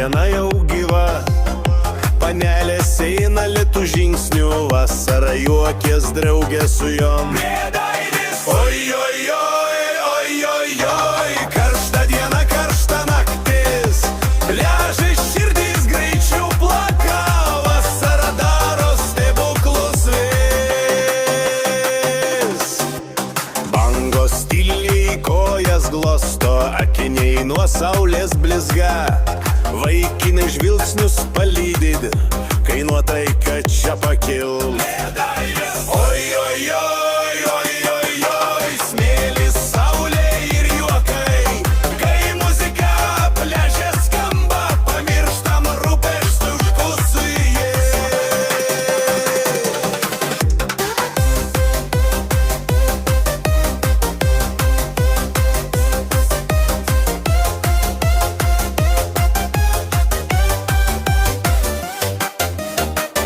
diena jau gyva, panelės eina lėtų žingsnių, vasarą juokės draugė su jom. Oi, oi, oi, oi, oi, oi, karšta diena, karšta naktis, pliažai širdys greičiau plaka, vasara daro stebuklus vis. Bangos tyliai kojas glosto, akiniai nuo saulės blizga, vaikinai žvilgsnius palydid, kai nuotaika čia pakil. Oi, oi, oi, oi, oi, oi, smėlis, saulė ir juokai, kai muzika pliaže skamba, pamirštam rūpesčius su jais.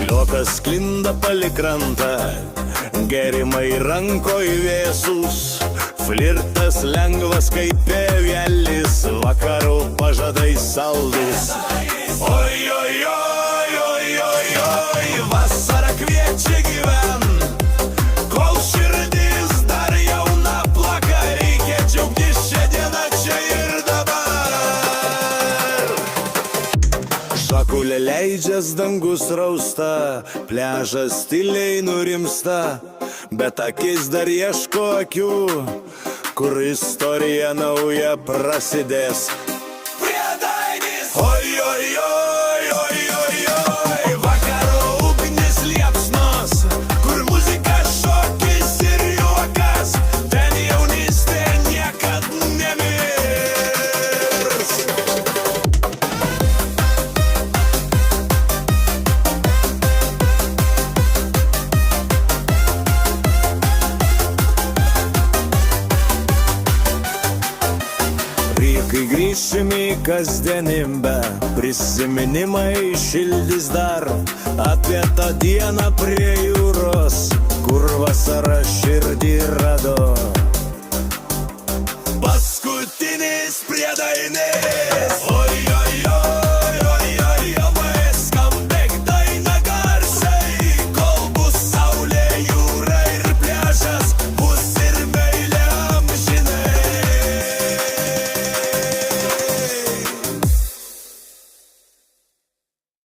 Liokas sklinda palei krantą, gerimai rankoj vėsus, flirtas lengvas kaip pėvelis, vakarų pažadai saldus. Oi, oi, oi, oi, oi, oi, vasara kviečia gyven, kol širdis dar jauna plaka, reikia džiaugtis šią dieną čia ir dabar. Šakulė leidžias, dangus rausta, pliažas tyliai nurimsta, bet akis dar ieško akių, kur istorija nauja prasidės. Oi, oi, oi, oi, oi, oi, vakaro ugnis liepsnos, kur muzika, šokis ir juokas, ten jaunystė niekad nemirs. Kai grįšim į kasdienybę, prisiminimai šildys dar apie tą dieną prie jūros, kur vasara širdį rado. Paskutinis priedainė.